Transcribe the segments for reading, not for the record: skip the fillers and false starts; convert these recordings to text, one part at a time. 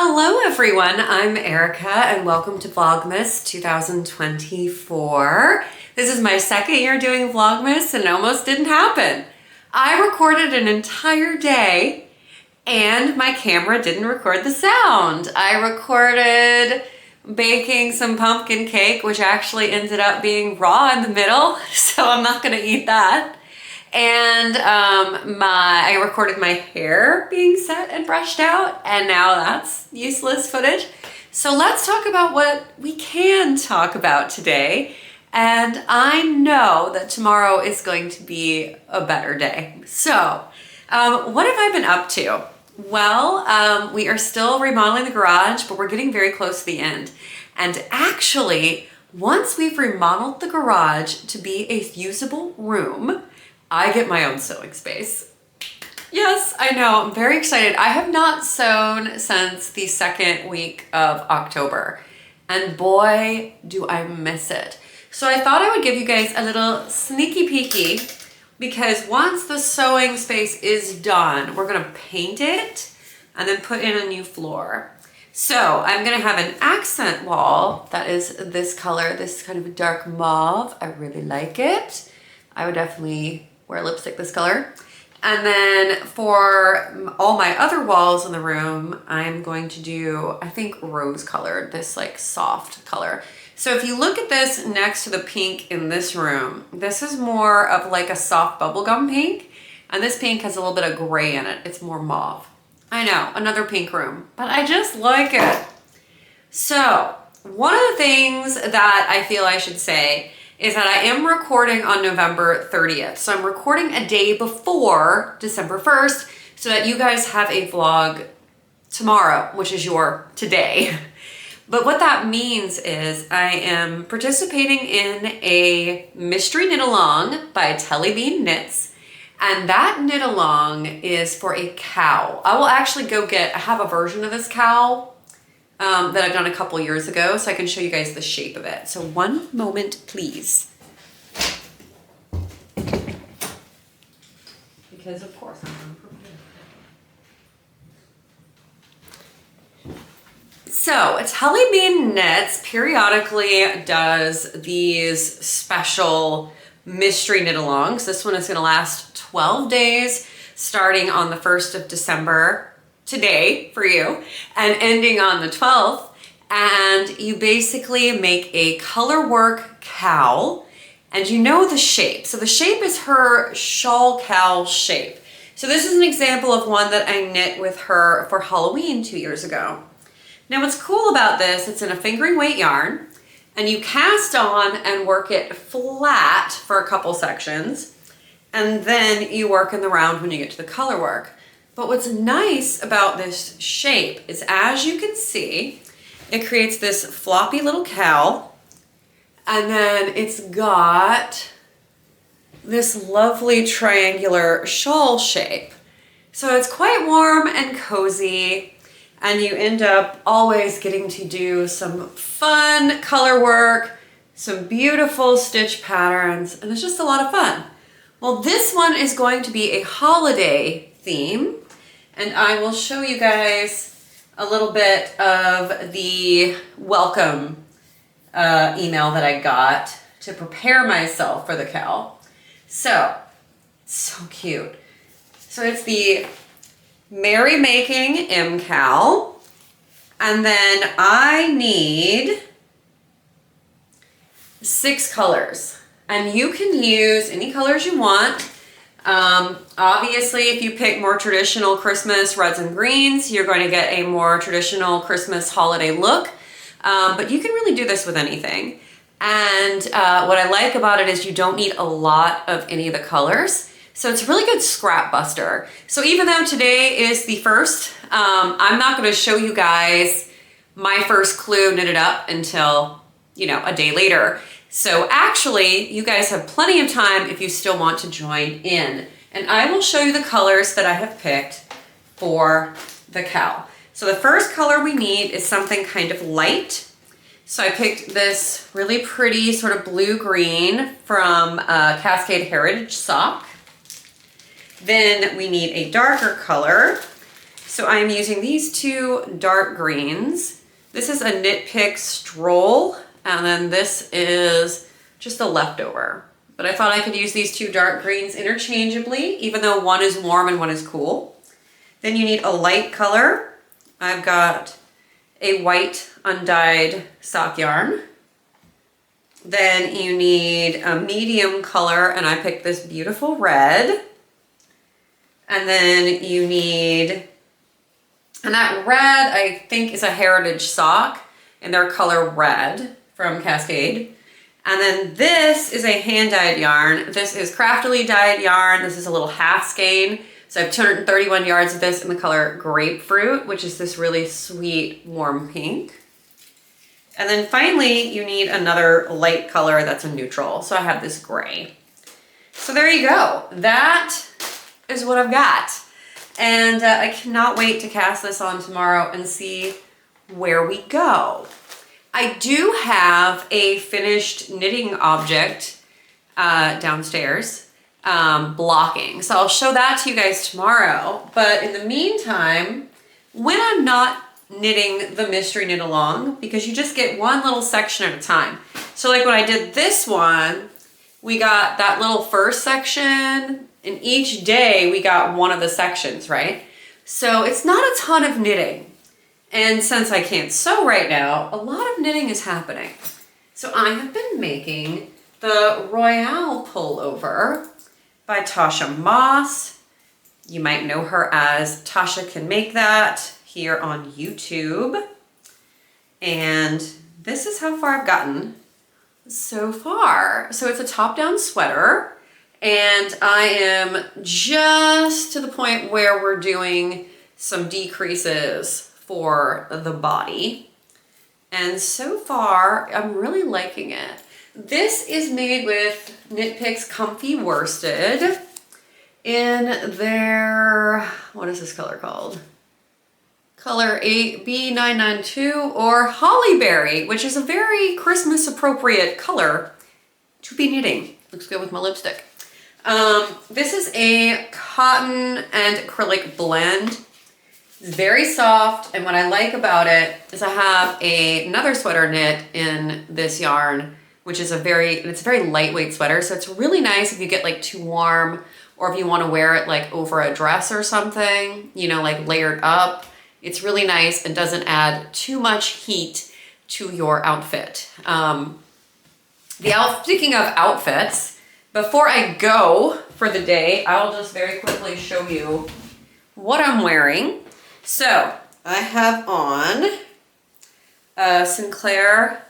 Hello everyone, I'm Erica and welcome to Vlogmas 2024. This is my second year doing Vlogmas and it almost didn't happen. I recorded an entire day and my camera didn't record the sound. I recorded baking some pumpkin cake, which actually ended up being raw in the middle, so I'm not gonna eat that. And I recorded my hair being set and brushed out, and now that's useless footage. So let's talk about what we can talk about today. And I know that tomorrow is going to be a better day. So what have I been up to? Well, we are still remodeling the garage, but we're getting very close to the end. And actually, once we've remodeled the garage to be a usable room, I get my own sewing space. Yes, I know, I'm very excited. I have not sewn since the second week of October, and boy, do I miss it. So I thought I would give you guys a little sneaky peeky, because once the sewing space is done, we're gonna paint it and then put in a new floor. So I'm gonna have an accent wall that is this color, this kind of dark mauve. I really like it. I would definitely wear lipstick this color. And then for all my other walls in the room, I'm going to do, I think, rose colored, this like soft color. So if you look at this next to the pink in this room, this is more of like a soft bubblegum pink. And this pink has a little bit of gray in it. It's more mauve. I know, another pink room, but I just like it. So one of the things that I feel I should say is that I am recording on November 30th. So I'm recording a day before December 1st so that you guys have a vlog tomorrow, which is your today. But what that means is I am participating in a mystery knit along by Telly Bean Knits. And that knit along is for a cow. I will actually go I have a version of this cow that I've done a couple years ago, so I can show you guys the shape of it. So one moment, please. Because of course I'm unprepared. So Telly Bean Knits periodically does these special mystery knit alongs. This one is gonna last 12 days, starting on the 1st of December, today for you, and ending on the 12th. And you basically make a color work cowl, and you know the shape. So the shape is her shawl cowl shape. So this is an example of one that I knit with her for Halloween 2 years ago. Now what's cool about this, it's in a fingering weight yarn, and you cast on and work it flat for a couple sections, and then you work in the round when you get to the color work. But what's nice about this shape is, as you can see, it creates this floppy little cowl, and then it's got this lovely triangular shawl shape. So it's quite warm and cozy, and you end up always getting to do some fun color work, some beautiful stitch patterns, and it's just a lot of fun. Well, this one is going to be a holiday theme, and I will show you guys a little bit of the welcome email that I got to prepare myself for the cowl. So cute. So it's the Merry Making M cowl, and then I need 6 colors, and you can use any colors you want. Obviously, if you pick more traditional Christmas reds and greens, you're going to get a more traditional Christmas holiday look. But you can really do this with anything. And what I like about it is you don't need a lot of any of the colors. So it's a really good scrap buster. So even though today is the 1st, I'm not going to show you guys my first clue knitted up until, you know, a day later. So actually, you guys have plenty of time if you still want to join in. And I will show you the colors that I have picked for the cowl. So the first color we need is something kind of light. So I picked this really pretty sort of blue-green from Cascade Heritage Sock. Then we need a darker color. So I'm using these two dark greens. This is a Knit Pick Stroll, and then this is just a leftover. But I thought I could use these two dark greens interchangeably, even though one is warm and one is cool. Then you need a light color. I've got a white undyed sock yarn. Then you need a medium color, and I picked this beautiful red. And then you need, and that red I think is a Heritage sock, and their color red from Cascade. And then this is a hand-dyed yarn. This is craftily dyed yarn. This is a little half skein. So I have 231 yards of this in the color Grapefruit, which is this really sweet, warm pink. And then finally, you need another light color that's a neutral. So I have this gray. So there you go. That is what I've got. And I cannot wait to cast this on tomorrow and see where we go. I do have a finished knitting object downstairs blocking. So I'll show that to you guys tomorrow. But in the meantime, when I'm not knitting the mystery knit along, because you just get one little section at a time. So like when I did this one, we got that little first section, and each day we got one of the sections, right? So it's not a ton of knitting. And since I can't sew right now, a lot of knitting is happening. So I have been making the Royale pullover by Tasha Moss. You might know her as Tasha Can Make That here on YouTube. And this is how far I've gotten so far. So it's a top-down sweater, and I am just to the point where we're doing some decreases for the body. And so far, I'm really liking it. This is made with Knit Pick's Comfy Worsted in their, what is this color called? Color 8B992 or Hollyberry, which is a very Christmas appropriate color to be knitting. Looks good with my lipstick. This is a cotton and acrylic blend. It's very soft, and what I like about it is I have another sweater knit in this yarn, which is it's a very lightweight sweater, so it's really nice if you get like too warm, or if you want to wear it like over a dress or something, you know, like layered up. It's really nice and doesn't add too much heat to your outfit. Speaking of outfits, before I go for the day, I'll just very quickly show you what I'm wearing. So I have on a Sinclair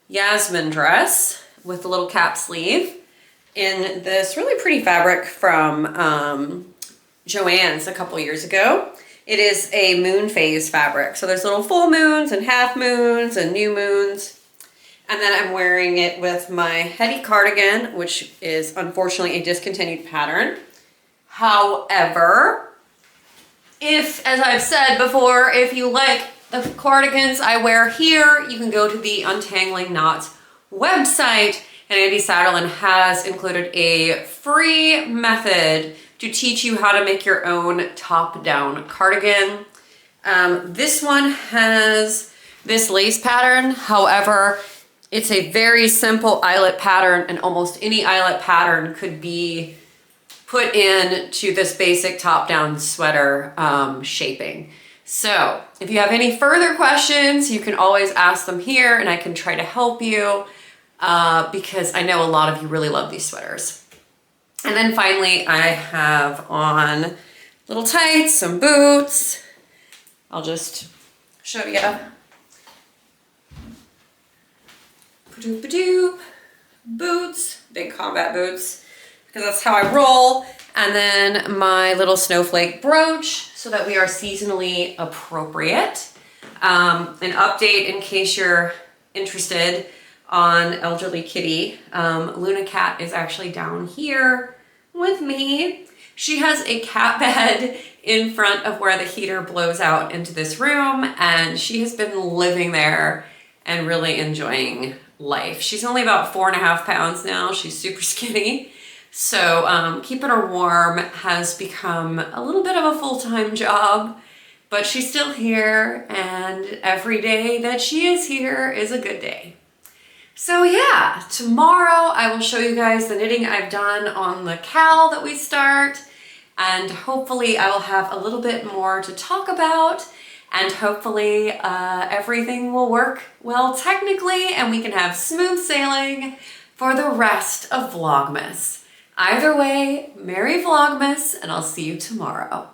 Yasmin dress with a little cap sleeve in this really pretty fabric from Joann's a couple years ago. It is a moon phase fabric. So there's little full moons and half moons and new moons. And then I'm wearing it with my Hetty cardigan, which is unfortunately a discontinued pattern. However, if, as I've said before, if you like the cardigans I wear here, you can go to the Untangling Knots website, and Andy Satterlund has included a free method to teach you how to make your own top-down cardigan. This one has this lace pattern. However, it's a very simple eyelet pattern, and almost any eyelet pattern could be put in to this basic top-down sweater shaping. So if you have any further questions, you can always ask them here, and I can try to help you because I know a lot of you really love these sweaters. And then finally, I have on little tights, some boots. I'll just show you. Ba-doop-ba-doop. Boots, big combat boots, because that's how I roll. And then my little snowflake brooch so that we are seasonally appropriate. An update in case you're interested on Elderly Kitty. Luna Cat is actually down here with me. She has a cat bed in front of where the heater blows out into this room, and she has been living there and really enjoying life. She's only about 4.5 pounds now. She's super skinny. So keeping her warm has become a little bit of a full-time job, but she's still here, and every day that she is here is a good day. So yeah, tomorrow I will show you guys the knitting I've done on the cowl that we start, and hopefully I will have a little bit more to talk about, and hopefully everything will work well technically and we can have smooth sailing for the rest of Vlogmas. Either way, Merry Vlogmas, and I'll see you tomorrow.